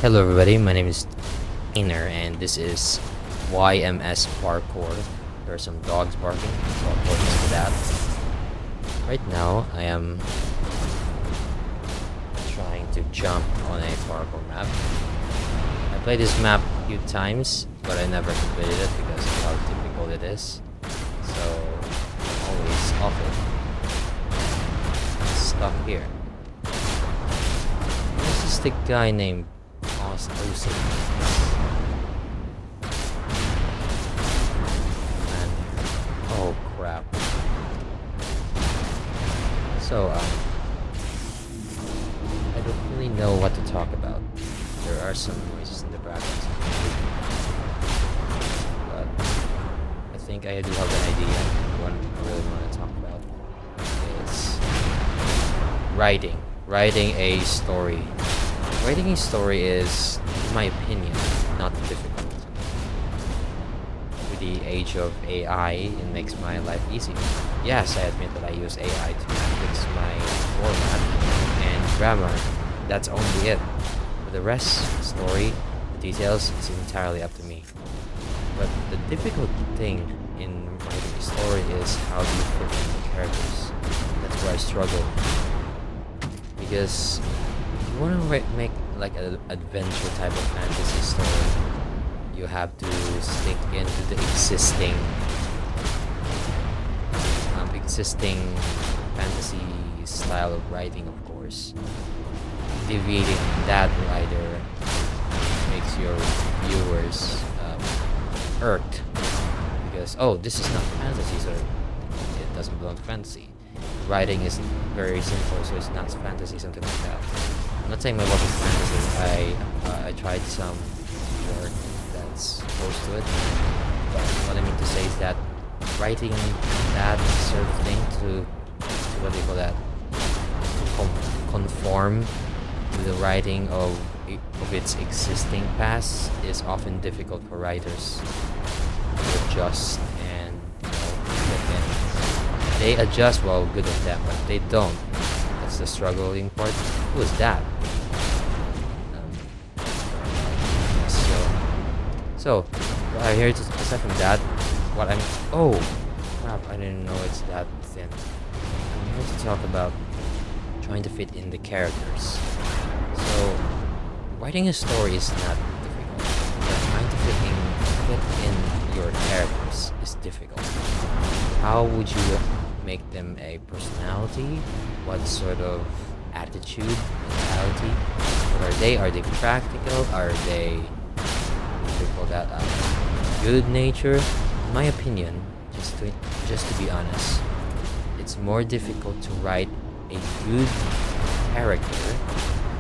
Hello everybody, my name is Tainer and this is YMS Parkour. There are some dogs barking, so I'll focus to that. Right now, I am trying to jump on a parkour map. I played this map a few times, but I never completed it because of how difficult it is. So, I'm always off it. Stuck here. This is the guy named Lucy. And oh crap. So I don't really know what to talk about. There are some noises in the background, but I think I do have an idea. What I really want to talk about is writing a story. Writing a story is, in my opinion, not difficult. With the age of AI, it makes my life easier. Yes, I admit that I use AI to fix my format and grammar. That's only it. For the rest, story, the details, is entirely up to me. But the difficult thing in writing a story is how do you fit in the characters. That's where I struggle. Because you want to make like an adventure type of fantasy story, you have to stick into the existing fantasy style of writing, of course. Deviating from that either makes your viewers irked because, oh, this is not fantasy, so it doesn't belong to fantasy. Writing is very simple, so it's not fantasy, something like that. I'm not saying my work is fantasy. I tried some work that's close to it, but what I mean to say is that writing that sort of thing to what do you call that? To conform to the writing of its existing past is often difficult for writers to adjust and fit in. They adjust, well, good of them, but they don't. That's the struggling part. Who is that? So here to aside from that, what I'm oh crap, I didn't know it's that thin. I'm here to talk about trying to fit in the characters. So writing a story is not difficult, but trying to fit in your characters is difficult. How would you make them a personality? What sort of attitude, mentality? What are they? Are they practical? Are they, what do you call that, good nature? In my opinion, just to be honest, it's more difficult to write a good character,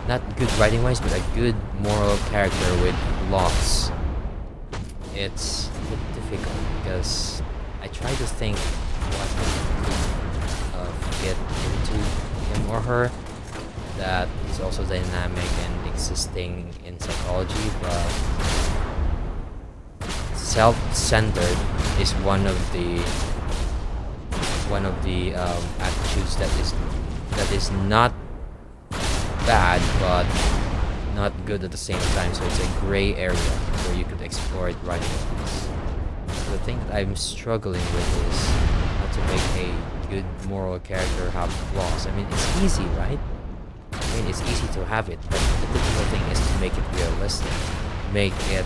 not good writing wise, but a good moral character with flaws. It's a bit difficult because I try to think what could get into him or her that is also dynamic and existing in psychology, but self-centered is one of the attitudes that is not bad but not good at the same time. So it's a gray area where you could explore it writing wise. The thing that I'm struggling with is how to make a good moral character have flaws. I mean, it's easy, right? I mean, it's easy to have it, but the difficult thing is to make it realistic, make it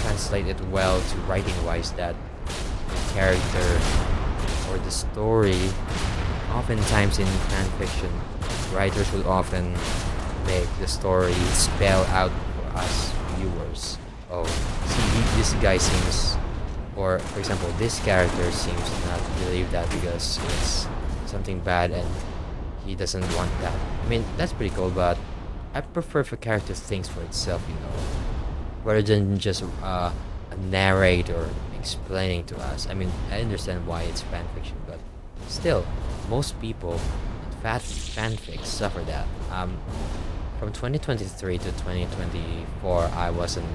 translate it well to writing wise, that the character or the story. Oftentimes in fan fiction, writers will often make the story spell out for us viewers. Oh, see, this guy seems, or for example, this character seems to not believe that because it's something bad and he doesn't want that. I mean, that's pretty cool, but I prefer if a character thinks for itself, rather than just a narrator explaining to us. I mean, I understand why it's fan fiction, but still, most people in fanfics suffer that. From 2023 to 2024, I was an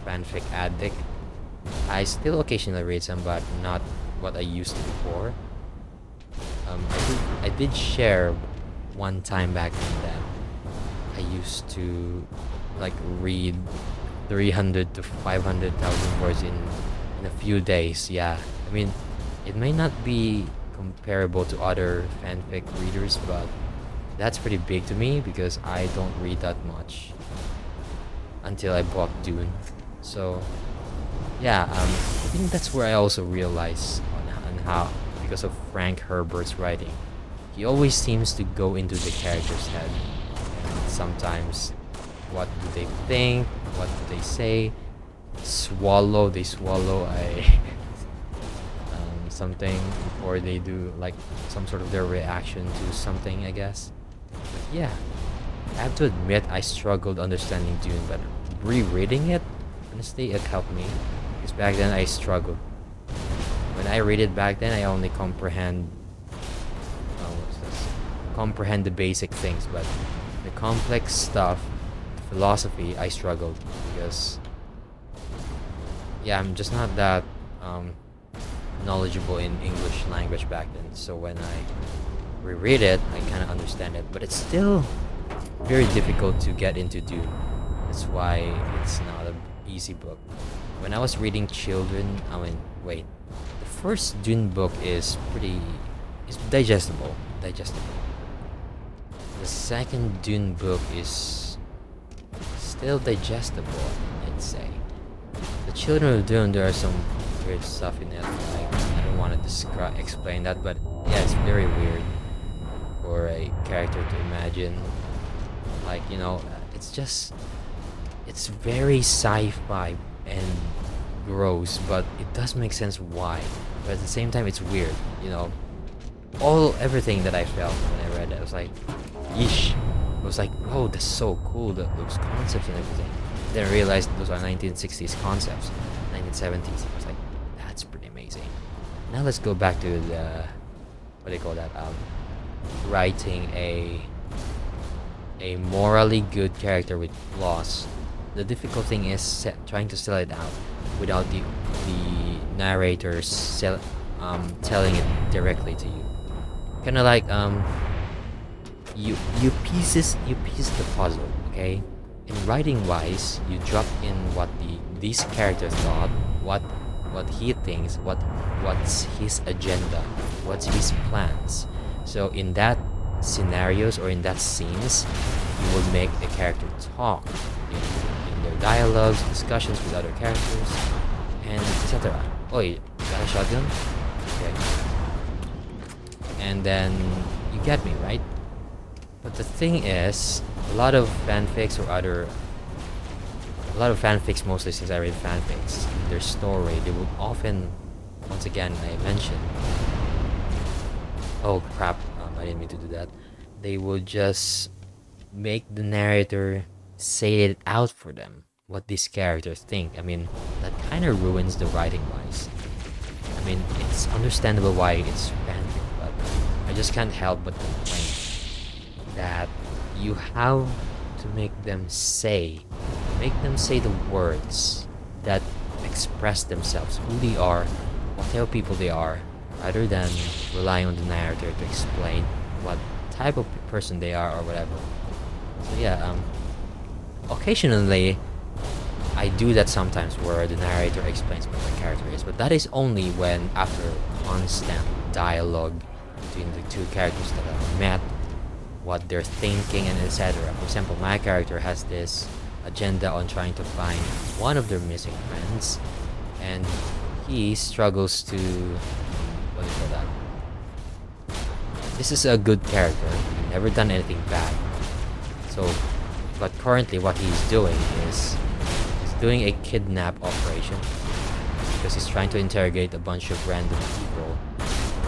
fanfic addict. I still occasionally read some, but not what I used to before. I did share one time back then that I used to like read 300 to 500,000 words in a few days. Yeah, I mean, it may not be comparable to other fanfic readers, but that's pretty big to me because I don't read that much until I bought Dune. So yeah, I think that's where I also realize on how, because of Frank Herbert's writing, he always seems to go into the character's head. And sometimes, what do they think? What do they say? They swallow a something, or they do like some sort of their reaction to something, I guess. But yeah, I have to admit I struggled understanding Dune, but rereading it, honestly, it helped me. Because back then I struggled. When I read it back then, I only comprehend the basic things, but the complex stuff, the philosophy, I struggled because yeah, I'm just not that knowledgeable in English language back then. So when I reread it, I kind of understand it, but it's still very difficult to get into Dune. That's why it's not an easy book. When I was reading Children, wait, the first Dune book is digestible. The second Dune book is still digestible, I'd say. The Children of Dune, there are some weird stuff in it. Like, I don't want to explain that, but yeah, it's very weird for a character to imagine. Like, it's very sci-fi and gross, but it does make sense why. But at the same time, it's weird. Everything that I felt when I read it, I was like, yeesh. I was like, oh, that's so cool, those concepts and everything. Then I realized those are 1960s concepts, 1970s. I was like, that's pretty amazing. Now let's go back to the, what do you call that? Writing a morally good character with flaws. The difficult thing is trying to sell it out without the narrator telling it directly to you. Kind of like you piece the puzzle, okay? In writing wise, you drop in what this character thought, what he thinks, what's his agenda, what's his plans. So in that scenarios or in that scenes, you will make the character talk in their dialogues, discussions with other characters, and etc. Oh, you got a shotgun? Okay. And then you get me, right? But the thing is, a lot of fanfics, mostly since I read fanfics, their story, they will often, once again, I mentioned, oh crap, I didn't mean to do that. They will just make the narrator say it out for them, what these characters think. I mean, that kind of ruins the writing wise. I mean, it's understandable why it's fanfic, but I just can't help but complain that you have to make them say the words that express themselves, who they are, what type of people they are, rather than relying on the narrator to explain what type of person they are or whatever. So yeah, occasionally I do that sometimes where the narrator explains what the character is, but that is only when after constant dialogue between the two characters that have met, what they're thinking and etc. For example, my character has this agenda on trying to find one of their missing friends, and he struggles to, what do you call that? This is a good character, never done anything bad. So, but currently what he's doing is he's doing a kidnap operation because he's trying to interrogate a bunch of random people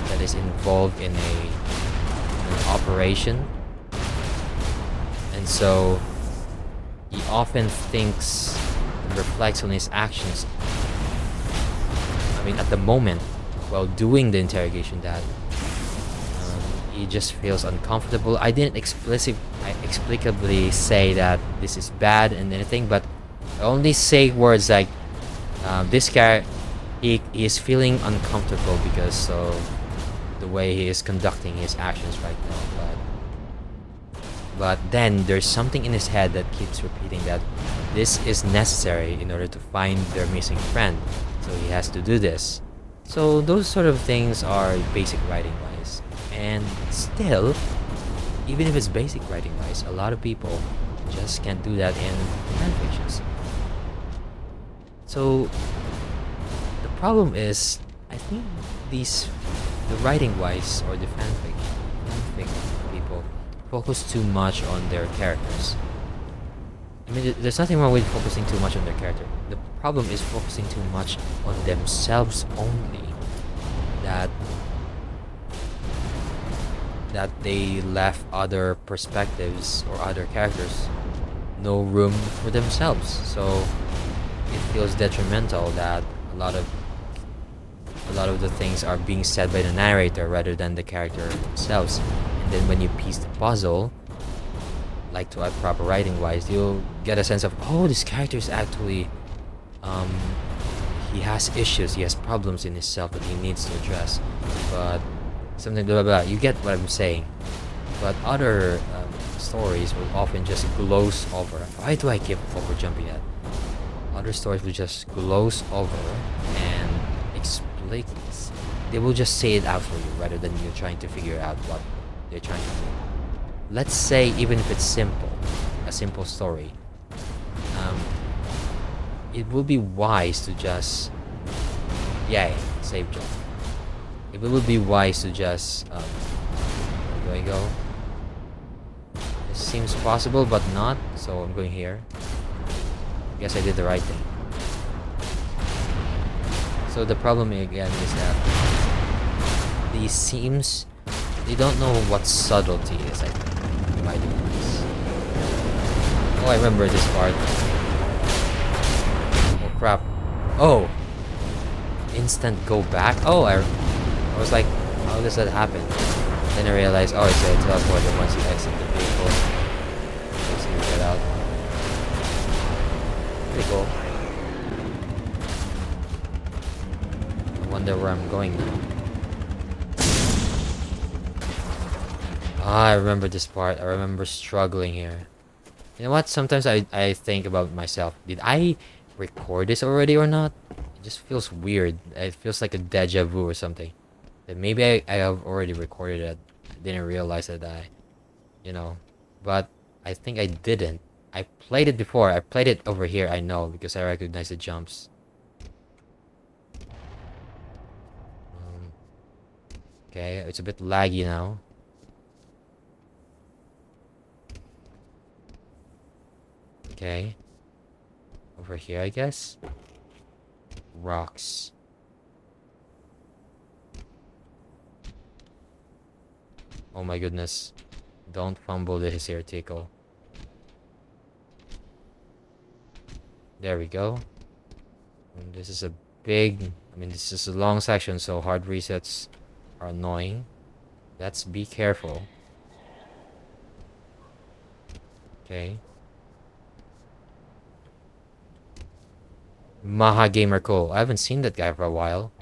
that is involved in an operation. And so he often thinks and reflects on his actions. I mean, at the moment, while doing the interrogation, that he just feels uncomfortable. I didn't explicably say that this is bad and anything, but I only say words like this guy, he is feeling uncomfortable because of the way he is conducting his actions right now. But But then there's something in his head that keeps repeating that this is necessary in order to find their missing friend. So he has to do this. So those sort of things are basic writing wise. And still, even if it's basic writing wise, a lot of people just can't do that in fanfictions. So the problem is, I think the writing wise or the fanfic people focus too much on their characters. I mean, there's nothing wrong with focusing too much on their character. The problem is focusing too much on themselves only. That they left other perspectives or other characters no room for themselves. So it feels detrimental that a lot of the things are being said by the narrator rather than the character themselves. And then when you piece the puzzle, like to a proper writing wise, you'll get a sense of, oh, this character is actually he has issues, he has problems in himself that he needs to address. But something blah blah blah. You get what I'm saying. But other stories will often just gloss over. Why do I keep over jumping at? Other stories will just gloss over and explain. They will just say it out for you rather than you trying to figure out what they're trying to do. Let's say even if it's simple, a simple story, it will be wise to just, yay, save jump. It will be wise to just, where do I go? This seems possible but not, so I'm going here. Guess I did the right thing. So the problem again is that they don't know what subtlety is, I think, in my device. Oh, I remember this part. Oh crap. Oh! Instant go back? Oh, I was like, how does that happen? Then I realized, oh, it's a teleporter once you exit the vehicle. So you get out. Pretty cool. I wonder where I'm going now. Ah, I remember this part. I remember struggling here. You know what? Sometimes I think about myself. Did I record this already or not? It just feels weird. It feels like a deja vu or something. That maybe I have already recorded it. I didn't realize that but I think I didn't. I played it before. I played it over here, I know, because I recognize the jumps. Okay, it's a bit laggy now. Okay. Over here, I guess. Rocks. Oh my goodness. Don't fumble this here, Tickle. There we go. And this is a this is a long section, so hard resets are annoying. Let's be careful. Okay. Maha Gamer Cole. I haven't seen that guy for a while.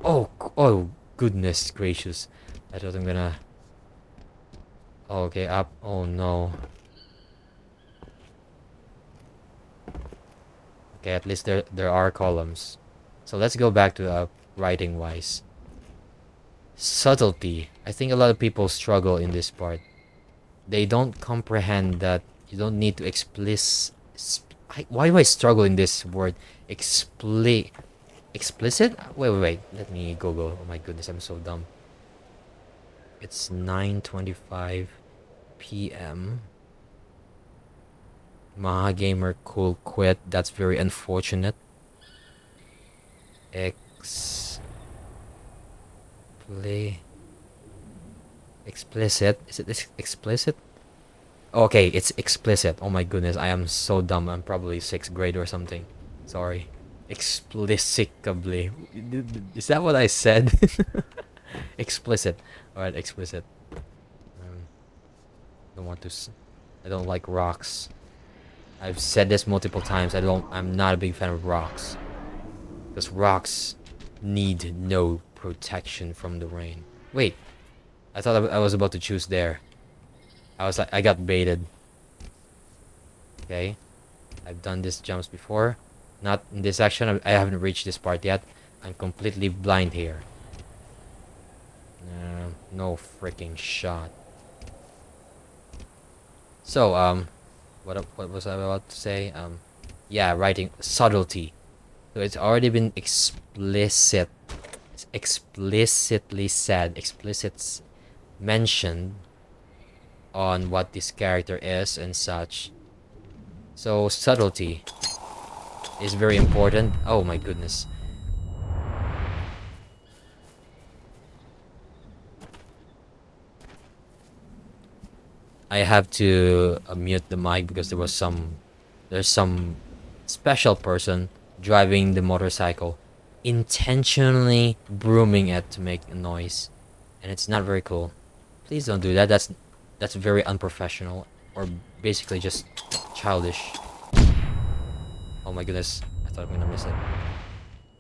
Oh goodness gracious. I thought I'm gonna... Oh, okay, up. Oh no. Okay, at least there are columns. So let's go back to writing wise. Subtlety. I think a lot of people struggle in this part. They don't comprehend that you don't need to why do I struggle in this word? Explicit? Wait. Let me Google. Oh my goodness, I'm so dumb. It's 9:25 p.m. Maha Gamer Cool quit. That's very unfortunate. Explicit. Is it explicit? Okay, it's explicit. Oh my goodness, I am so dumb. I'm probably 6th grade or something. Sorry. Explicably. Is that what I said? Explicit. Alright, explicit. I don't like rocks. I've said this multiple times. I'm not a big fan of rocks. Because rocks need no protection from the rain. Wait. I thought I was about to choose there. I got baited. Okay, I've done these jumps before. Not in this section. I haven't reached this part yet. I'm completely blind here. No freaking shot. So, what was I about to say? Yeah, writing subtlety. So it's already been explicitly said, mentioned on what this character is and such. So subtlety is very important. Oh my goodness. I have to mute the mic because there's some special person driving the motorcycle, intentionally brooming it to make a noise, and it's not very cool. Please don't do that. That's very unprofessional, or basically just childish. Oh my goodness, I thought I'm gonna miss it.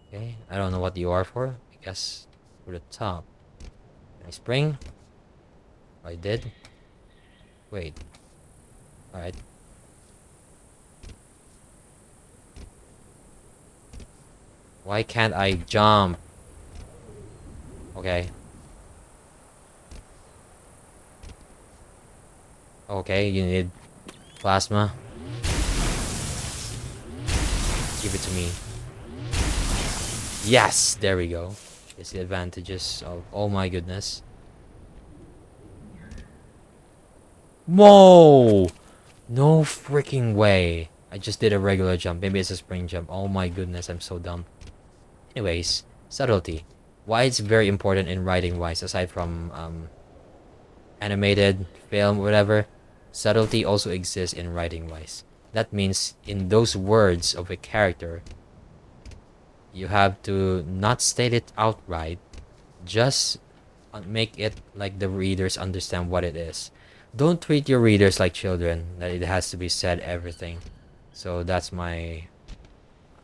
Okay, I don't know what you are for. I guess for the top. Can I spring? I did. Wait. Alright. Why can't I jump? Okay. Okay, you need plasma. Give it to me. Yes! There we go. It's the advantages of... Oh my goodness. Whoa! No freaking way. I just did a regular jump. Maybe it's a spring jump. Oh my goodness, I'm so dumb. Anyways, subtlety. Why it's very important in writing wise, aside from animated, film, whatever, subtlety also exists in writing wise. That means in those words of a character, you have to not state it outright, just make it like the readers understand what it is. Don't treat your readers like children, that it has to be said everything. So that's my,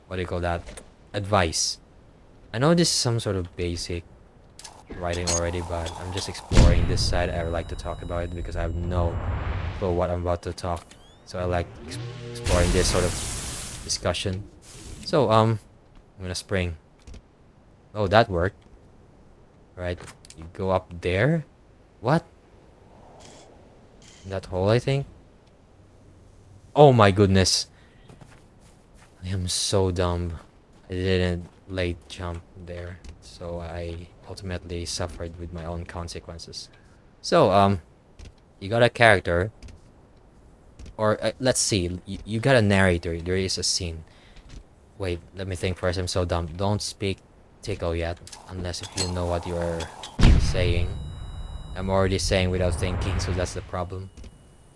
what do you call that, advice. I know this is some sort of basic writing already, but I'm just exploring this side. I would like to talk about it because I have no clue what I'm about to talk. So I like exploring this sort of discussion. So I'm gonna spring. Oh, that worked. Right, you go up there. What? In that hole, I think. Oh my goodness. I am so dumb. I didn't late jump there, so I ultimately suffered with my own consequences. So you got a character, or let's see, you got a narrator. There is a scene. Wait, let me think first. I'm so dumb. Don't speak tickle yet, unless if you know what you are saying. I'm already saying without thinking, so that's the problem.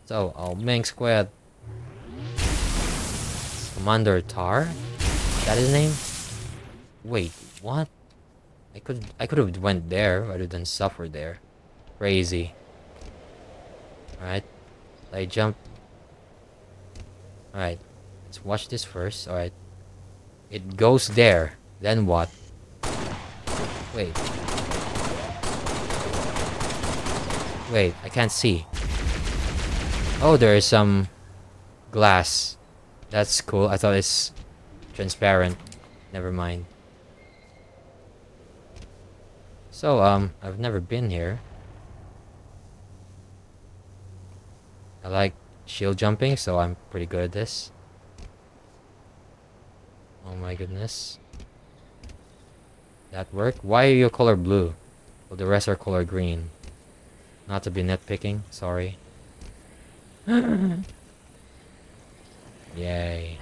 So, Ming Squad. Commander Tar? Is that his name? Wait, what? I could have went there rather than suffer there. Crazy. Alright. I jump. Alright. Let's watch this first. Alright. It goes there. Then what? Wait. Wait, I can't see. Oh, there is some glass. That's cool. I thought it's transparent. Never mind. So, I've never been here. I like shield jumping, so I'm pretty good at this. Oh my goodness. That worked? Why are you color blue? Well, the rest are color green. Not to be nitpicking, sorry. Yay.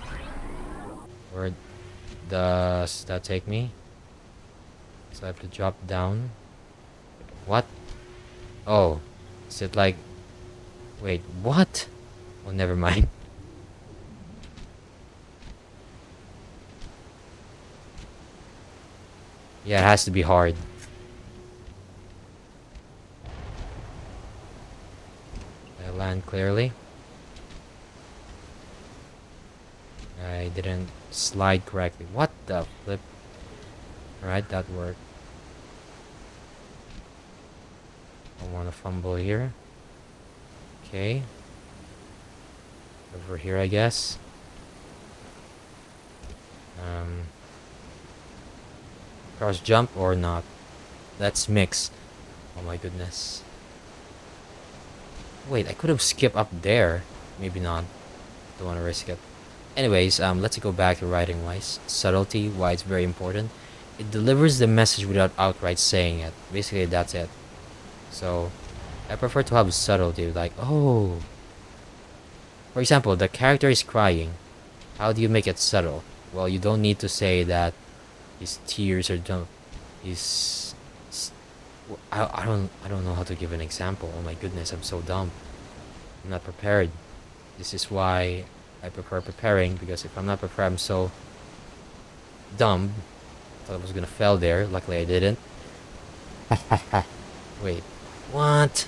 Where does that take me? So I have to drop down. What? Oh. Is it like... Wait, what? Oh, never mind. Yeah, it has to be hard. I land clearly. I didn't slide correctly. What the flip? Alright, that worked. I want to fumble here. Okay. Over here, I guess. Um, Cross jump or not? Let's mix. Oh my goodness. Wait, I could have skipped up there. Maybe not. Don't want to risk it. Anyways, let's go back to writing wise. Subtlety, why it's very important. It delivers the message without outright saying it. Basically, that's it. So, I prefer to have subtlety, like, oh. For example, the character is crying. How do you make it subtle? Well, you don't need to say that his tears are dumb. His, I don't know how to give an example. Oh my goodness, I'm so dumb. I'm not prepared. This is why I prefer preparing, because if I'm not prepared, I'm so dumb. I thought I was gonna fail there. Luckily, I didn't. Wait, what?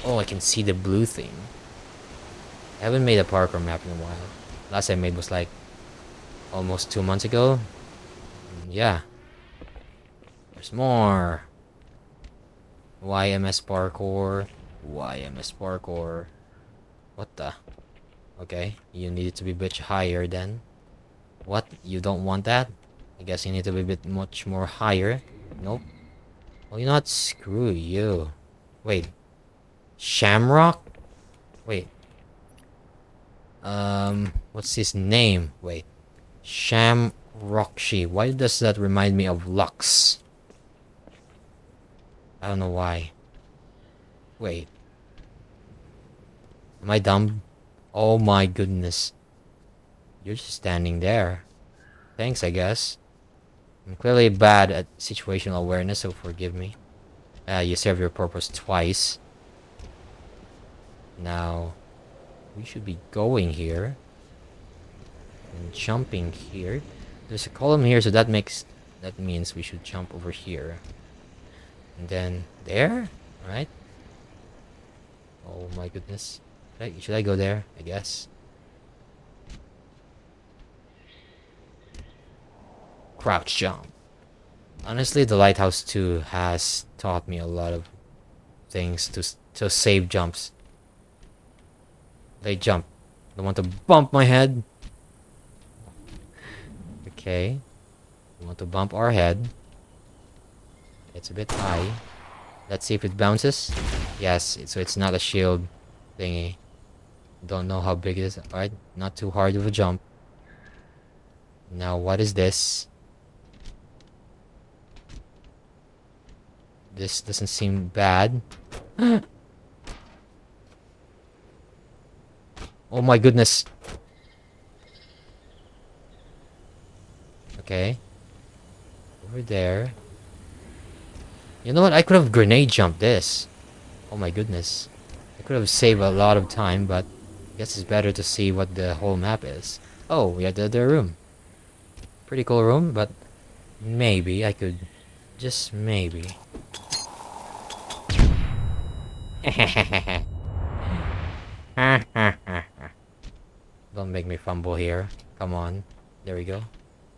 Oh, I can see the blue thing. I haven't made a parkour map in a while. Last I made was like almost 2 months ago. Yeah, there's more. YMS parkour. YMS parkour. What the? Okay, you need it to be a bit higher then. What? You don't want that? I guess you need to be a bit much more higher. Nope. Well, you know what? Screw you. Wait. Shamrock? Wait. What's his name? Wait. Shamrockshi. Why does that remind me of Lux? I don't know why. Wait. Am I dumb? Oh my goodness. You're just standing there. Thanks, I guess. I'm clearly bad at situational awareness, so forgive me. You serve your purpose twice. Now, we should be going here. And jumping here. There's a column here, so that means we should jump over here. And then there? Right? Oh my goodness. Should I go there? I guess. Crouch jump. Honestly, the Lighthouse 2 has taught me a lot of things to save jumps. They jump. Don't want to bump my head. Okay. We want to bump our head. It's a bit high. Let's see if it bounces. Yes, so it's not a shield thingy. Don't know how big it is. Alright, not too hard of a jump. Now, what is this? This doesn't seem bad. Oh my goodness. Okay. Over there. You know what? I could have grenade jumped this. Oh my goodness. I could have saved a lot of time, but I guess it's better to see what the whole map is. Oh, we have the other room. Pretty cool room, but maybe I could... Just maybe... Don't make me fumble here. Come on. There we go.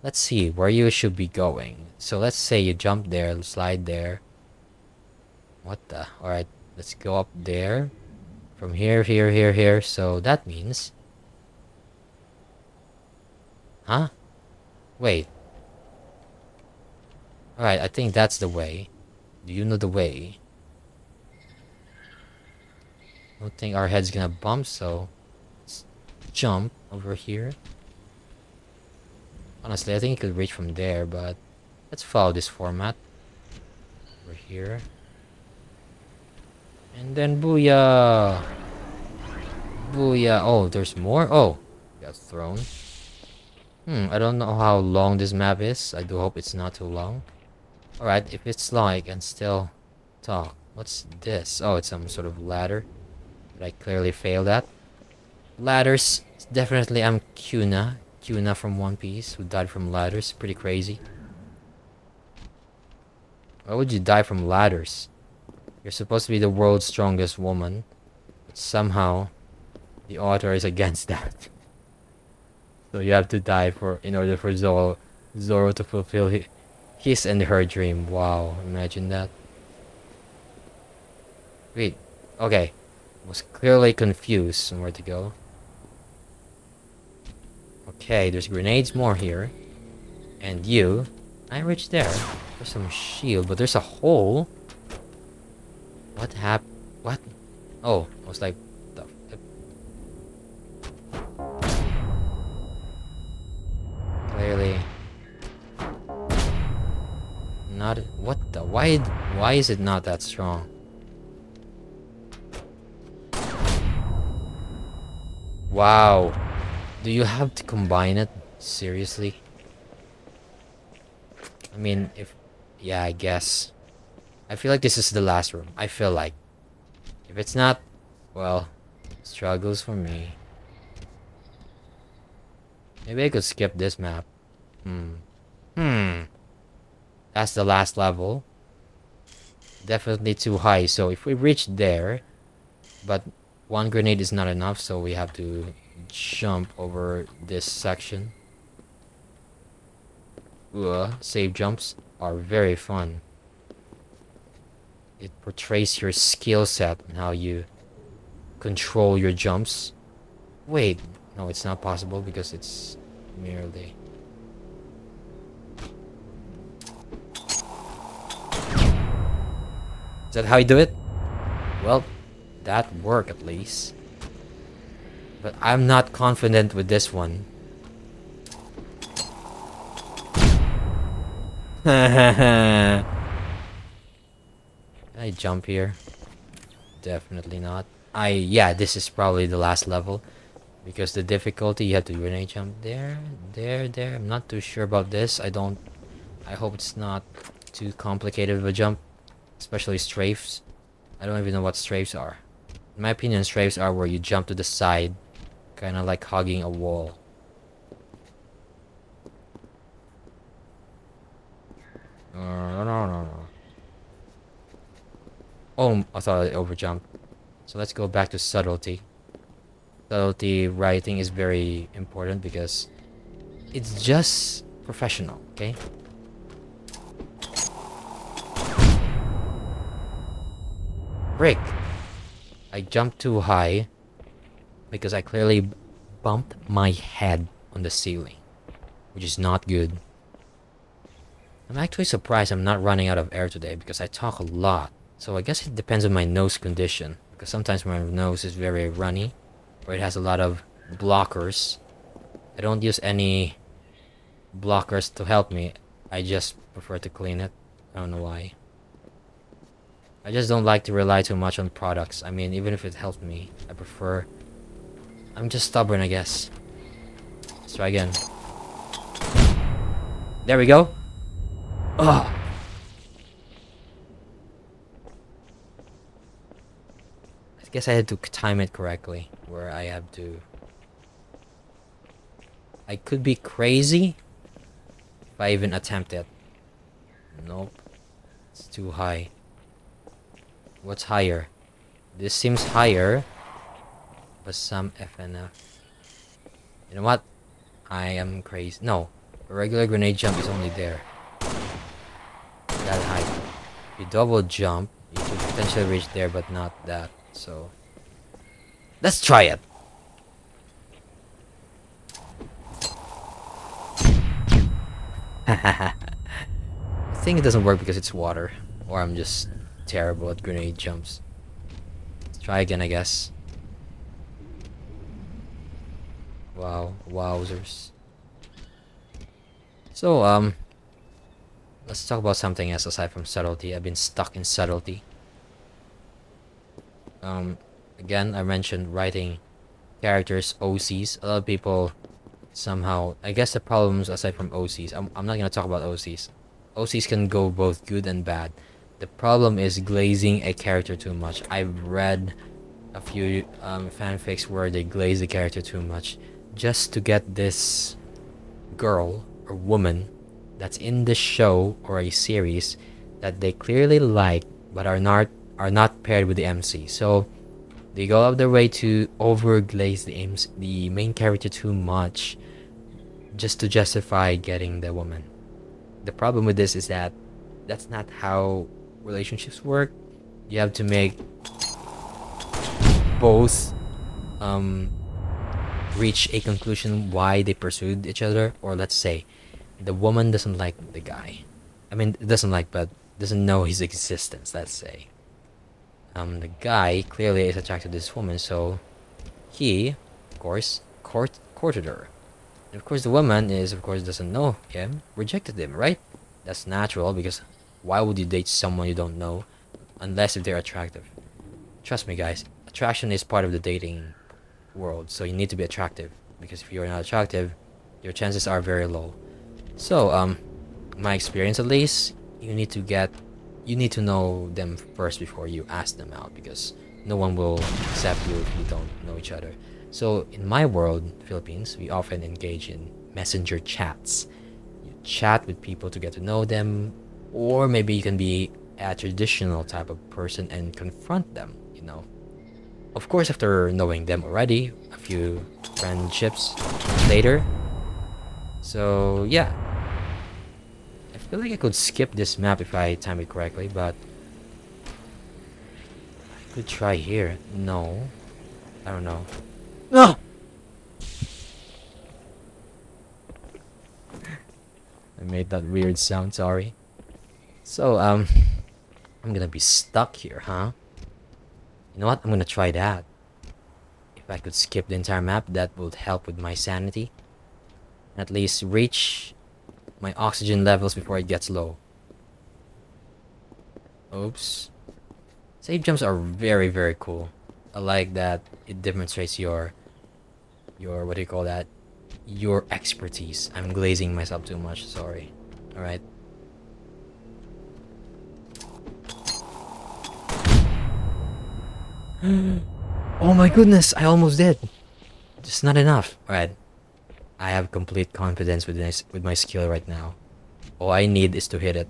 Let's see where you should be going. So let's say you jump there, slide there. What the? Alright, let's go up there. From here, here, here, here. So that means... Huh? Wait. Alright, I think that's the way. Do you know the way? I don't think our head's gonna bump, so... Let's jump over here. Honestly, I think you could reach from there, but... Let's follow this format. Over here. And then booyah! Booyah! Oh, there's more? Oh! Got thrown. I don't know how long this map is. I do hope it's not too long. Alright, if it's long, I can still talk. What's this? Oh, it's some sort of ladder. But I clearly failed at. Ladders. Definitely I'm Kuna. Kuna from One Piece, who died from ladders. Pretty crazy. Why would you die from ladders? You're supposed to be the world's strongest woman. But somehow, the author is against that. So you have to die in order for Zoro to fulfill his and her dream. Wow, imagine that. Wait, okay. Was clearly confused on where to go. Okay, there's grenades more here. And you. I reached there. There's some shield, but there's a hole. What happened? What? Oh, I was like, the clearly not. What the? Why is it not that strong? Wow. Do you have to combine it? Seriously? I mean, if... Yeah, I guess. I feel like this is the last room. I feel like. If it's not, well, struggles for me. Maybe I could skip this map. That's the last level. Definitely too high. So if we reach there, but one grenade is not enough, so we have to jump over this section. Save jumps are very fun. It portrays your skill set and how you control your jumps. Wait, no, it's not possible because it's merely... Is that how you do it? Well, that worked at least. But I'm not confident with this one. Can I jump here? Definitely not. Yeah, this is probably the last level. Because the difficulty, you have to grenade jump there. I'm not too sure about this. I hope it's not too complicated of a jump. Especially strafes. I don't even know what strafes are. In my opinion, strafes are where you jump to the side. Kind of like hugging a wall. No. Oh, I thought I overjumped. So let's go back to subtlety. Subtlety writing is very important because it's just professional, okay? Frick! I jumped too high because I clearly bumped my head on the ceiling, which is not good. I'm actually surprised I'm not running out of air today because I talk a lot. So I guess it depends on my nose condition. Because sometimes my nose is very runny, or it has a lot of blockers. I don't use any blockers to help me. I just prefer to clean it. I don't know why. I just don't like to rely too much on products. I mean, even if it helps me, I prefer... I'm just stubborn, I guess. Let's try again. There we go. Ugh. I guess I had to time it correctly. Where I have to... I could be crazy if I even attempt it. Nope. It's too high. What's higher? This seems higher. But some FNF. You know what? I am crazy. No. A regular grenade jump is only there. That height. If you double jump, you could potentially reach there, but not that. So... let's try it! I think it doesn't work because it's water. Or I'm just terrible at grenade jumps. Let's try again, I guess. Wow, wowzers. So, let's talk about something else aside from subtlety. I've been stuck in subtlety. Again, I mentioned writing characters, OCs. A lot of people somehow... I guess the problems aside from OCs... I'm not gonna talk about OCs. OCs can go both good and bad. The problem is glazing a character too much. I've read a few fanfics where they glaze the character too much just to get this girl or woman that's in the show or a series that they clearly like but are not paired with the MC. So they go out of their way to overglaze the main character too much just to justify getting the woman. The problem with this is that that's not how relationships work. You have to make... both um reach a conclusion why they pursued each other, or let's say the woman doesn't like the guy. I mean, doesn't like, but doesn't know his existence. Let's say the guy clearly is attracted to this woman, so he, of course, courted her. And of course, the woman is, of course, doesn't know him, rejected him, right? That's natural because why would you date someone you don't know unless if they're attractive? Trust me, guys, attraction is part of the dating world, so you need to be attractive because if you're not attractive, your chances are very low. So, my experience at least, you need to know them first before you ask them out because no one will accept you if you don't know each other. So, in my world, Philippines, we often engage in messenger chats. You chat with people to get to know them, or maybe you can be a traditional type of person and confront them, you know. Of course, after knowing them already, a few friendships later. So, yeah, I feel like I could skip this map if I time it correctly, but I could try here. No, I don't know. No! I made that weird sound, sorry. So, I'm gonna be stuck here, huh? You know what? I'm gonna try that. If I could skip the entire map, that would help with my sanity. At least reach my oxygen levels before it gets low. Oops. Save jumps are very, very cool. I like that it demonstrates your what do you call that? Your expertise. I'm glazing myself too much, sorry. Alright. Oh my goodness, I almost did. Just not enough. Alright. I have complete confidence with my skill right now. All I need is to hit it.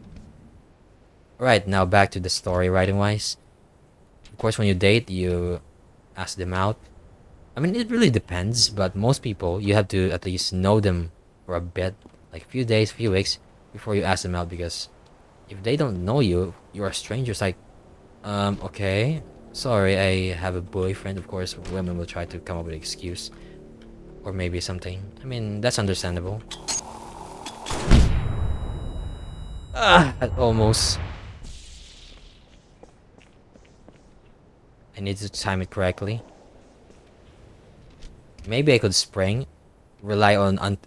Alright, now back to the story writing wise. Of course, when you date, you ask them out. I mean, it really depends, but most people, you have to at least know them for a bit, like a few days, few weeks, before you ask them out. Because if they don't know you, you're a stranger. It's like, okay, sorry, I have a boyfriend. Of course, women will try to come up with an excuse, or maybe something. I mean, that's understandable. Almost. I need to time it correctly. Maybe I could spring, rely on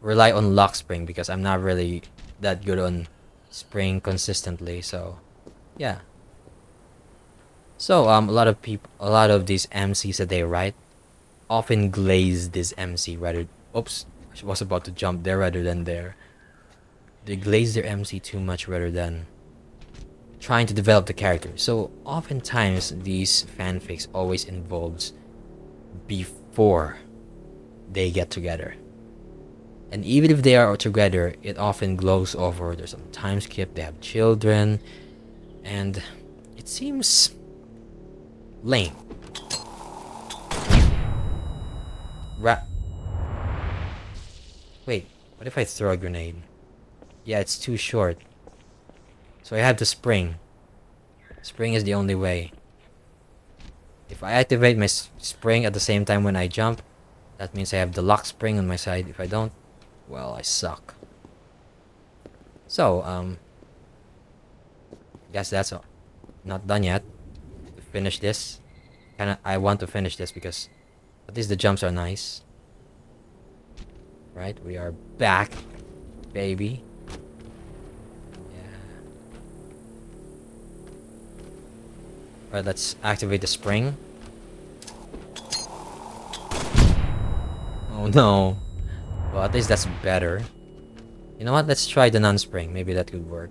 lock spring because I'm not really that good on spring consistently. So, yeah. So a lot of these MCs that they write often glaze this MC rather. Oops, I was about to jump there rather than there. They glaze their MC too much rather than trying to develop the character. So oftentimes these fanfics always involves before they get together. And even if they are together, it often glows over. There's some time skip, they have children, and it seems lame. Wait, what if I throw a grenade? Yeah, it's too short. So I have to spring. Spring is the only way. If I activate my spring at the same time when I jump, that means I have the lock spring on my side. If I don't, well, I suck. So, guess that's all. Not done yet. To finish this, I want to finish this because at least the jumps are nice. Right, we are back, baby. Yeah. Alright, let's activate the spring. Oh no. Well, at least that's better. You know what? Let's try the non-spring. Maybe that could work.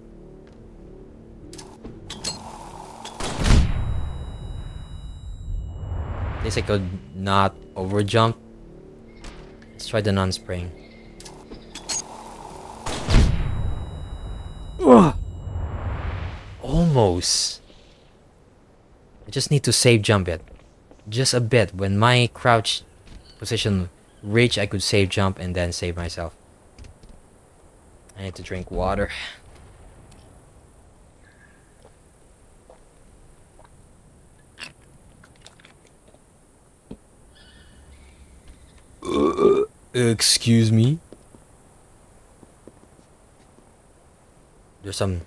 At least I could not overjump. Let's try the non-spring. Almost. I just need to save jump it. Just a bit. When my crouch position reach, I could save jump and then save myself. I need to drink water. Excuse me? There's some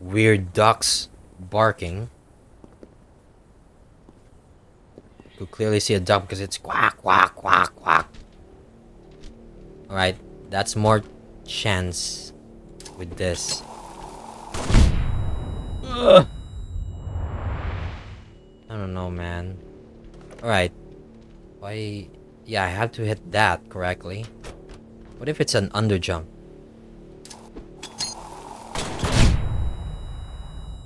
weird ducks barking. You could clearly see a duck because it's quack, quack, quack, quack. Alright, that's more chance with this. Ugh. I don't know, man. Alright. Why? Yeah, I have to hit that correctly. What if it's an underjump?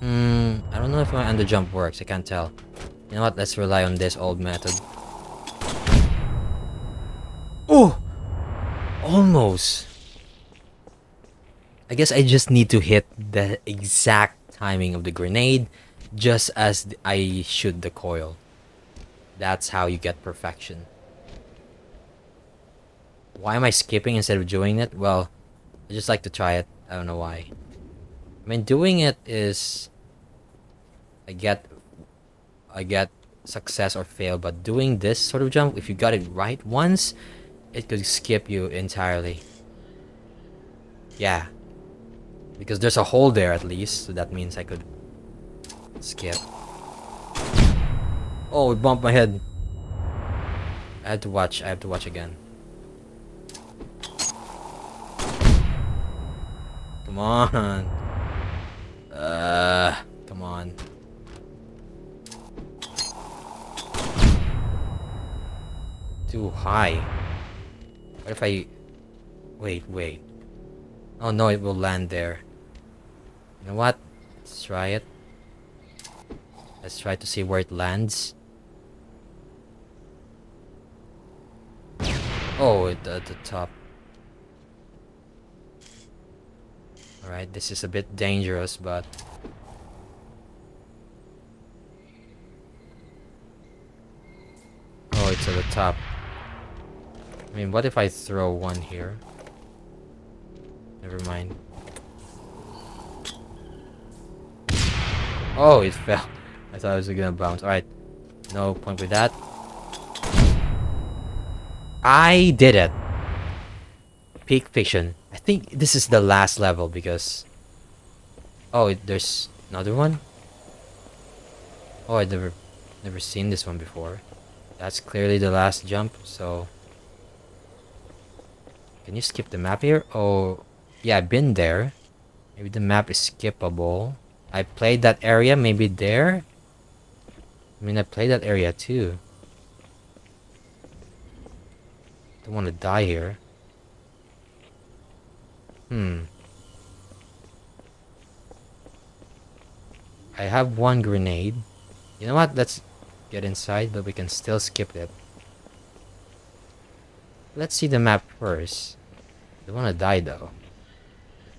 I don't know if my underjump works. I can't tell. You know what? Let's rely on this old method. Oh! Almost. I guess I just need to hit the exact timing of the grenade just as I shoot the coil. That's how you get perfection. Why am I skipping instead of doing it? Well, I just like to try it. I don't know why. I mean, doing it is... I get success or fail, but doing this sort of jump, if you got it right once, it could skip you entirely. Yeah. Because there's a hole there at least, so that means I could skip. Oh, it bumped my head. I have to watch again. Come on. Come on. Too high. What if I... Wait. Oh no, it will land there. You know what? Let's try it. Let's try to see where it lands. Oh, at the top. Alright, this is a bit dangerous, but... Oh, it's at the top. I mean, what if I throw one here? Never mind. Oh, it fell. I thought it was gonna bounce. Alright. No point with that. I did it! Peak fiction. I think this is the last level because... Oh, there's another one? Oh, I've never seen this one before. That's clearly the last jump, so... Can you skip the map here? Oh, yeah, I've been there. Maybe the map is skippable. I played that area, maybe there? I mean, I played that area too. Don't want to die here. I have one grenade. You know what? Let's get inside, but we can still skip it. Let's see the map first. Don't want to die though.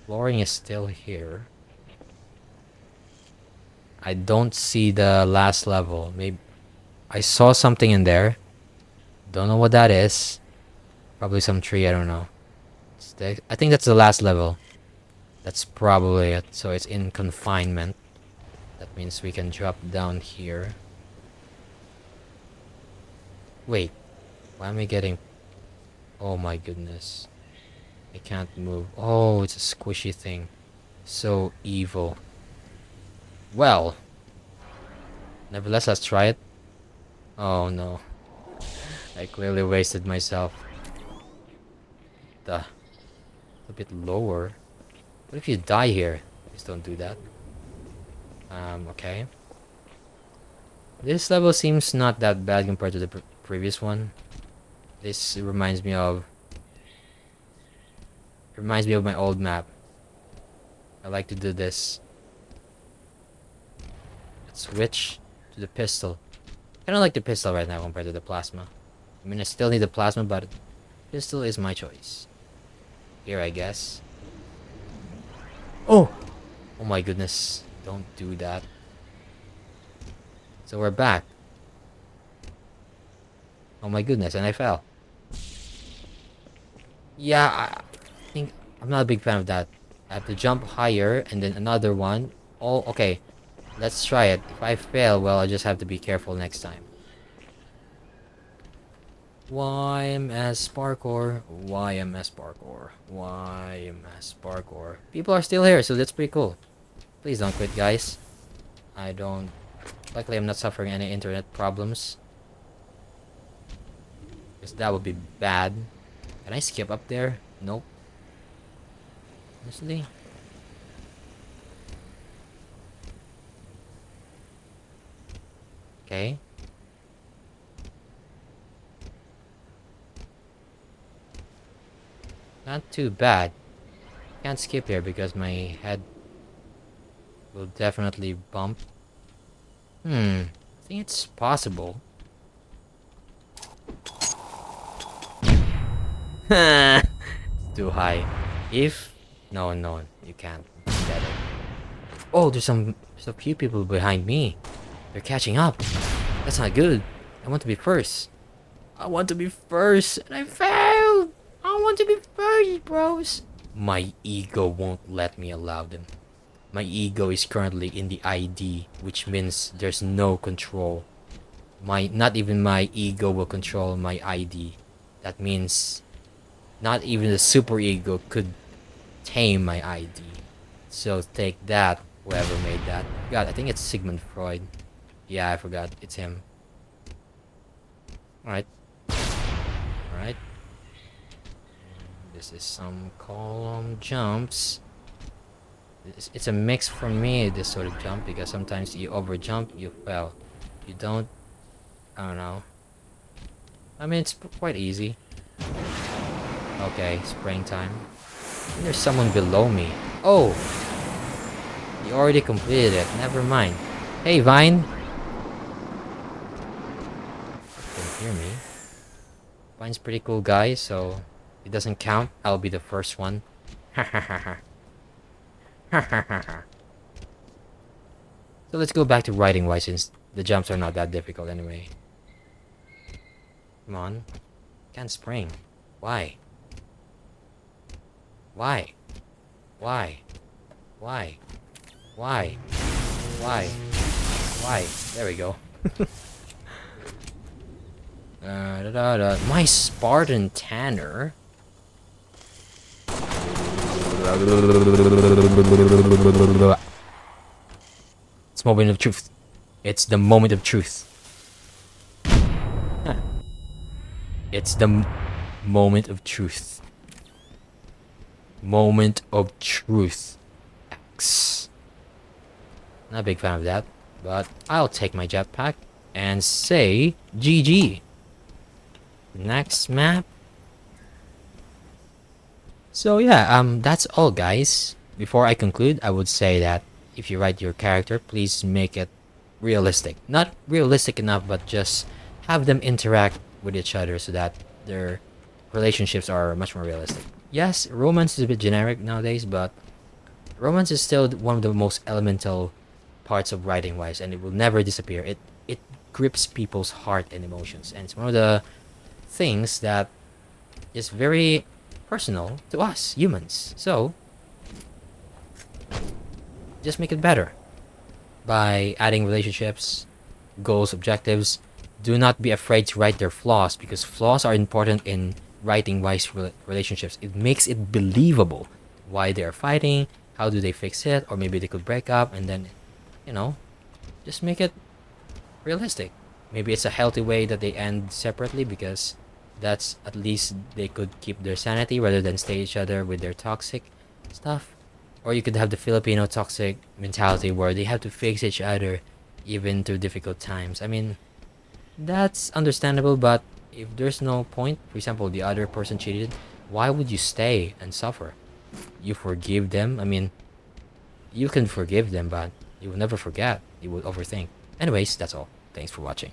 Flooring is still here. I don't see the last level. Maybe I saw something in there. Don't know what that is. Probably some tree, I don't know. I think that's the last level. That's probably it. So it's in confinement. That means we can drop down here. Wait. Why am I getting... Oh my goodness. I can't move. Oh, it's a squishy thing. So evil. Well. Nevertheless, let's try it. Oh no. I clearly wasted myself. A bit lower. What if you die here? Please don't do that. Okay. This level seems not that bad compared to the previous one. This reminds me of my old map. I like to do this. Let's switch to the pistol. I don't like the pistol right now compared to the plasma. I mean, I still need the plasma, but pistol is my choice. Here, I guess. Oh! Oh my goodness. Don't do that. So we're back. Oh my goodness, and I fell. Yeah, I think I'm not a big fan of that. I have to jump higher and then another one. Oh, okay. Let's try it. If I fail, well, I just have to be careful next time. YMS Parkour. YMS Parkour. YMS Parkour. People are still here, so that's pretty cool. Please don't quit, guys. I don't... Luckily, I'm not suffering any internet problems. Because that would be bad. Can I skip up there? Nope. Honestly? Okay. Not too bad. Can't skip here because my head will definitely bump. I think it's possible. Too high. If... No, no, you can't. Get it. Oh, there's a few people behind me. They're catching up. That's not good. I want to be first. I want to be first, and I failed. I want to be first, bros. My ego won't let me allow them. My ego is currently in the ID, which means there's no control. Not even my ego will control my ID. That means not even the super ego could tame my ID. So take that, whoever made that. God, I think it's Sigmund Freud. Yeah, I forgot. It's him. Alright. Alright. This is some column jumps. It's a mix for me, this sort of jump, because sometimes you over jump, you fell. You don't... I don't know. I mean, it's quite easy. Okay, spring time. And there's someone below me. Oh! You already completed it. Never mind. Hey, Vine! You can hear me. Vine's pretty cool guy, so... It doesn't count. I'll be the first one. Ha ha ha ha. Ha ha ha ha. So let's go back to writing wise, since the jumps are not that difficult anyway. Come on. Can't spring. Why? Why? Why? Why? Why? Why? Why? There we go. My Spartan Tanner. It's moment of truth. It's the moment of truth. It's the moment of truth. Moment of truth. X. Not a big fan of that, but I'll take my jetpack and say GG. Next map. So yeah, that's all, guys. Before I conclude, I would say that if you write your character, please make it realistic. Not realistic enough, but just have them interact with each other so that their relationships are much more realistic. Yes, romance is a bit generic nowadays, but romance is still one of the most elemental parts of writing wise, and it will never disappear. It grips people's heart and emotions, and it's one of the things that is very personal to us humans. So just make it better by adding relationships, goals, objectives. Do not be afraid to write their flaws, because flaws are important in writing wise relationships. It makes it believable why they're fighting, how do they fix it, or maybe they could break up, and then, you know, just make it realistic. Maybe it's a healthy way that they end separately, because that's at least they could keep their sanity rather than stay each other with their toxic stuff. Or you could have the Filipino toxic mentality where they have to fix each other even through difficult times. I mean, that's understandable, but if there's no point, for example, the other person cheated, why would you stay and suffer? You forgive them. I mean, you can forgive them, but you will never forget. You will overthink. Anyways, that's all. Thanks for watching.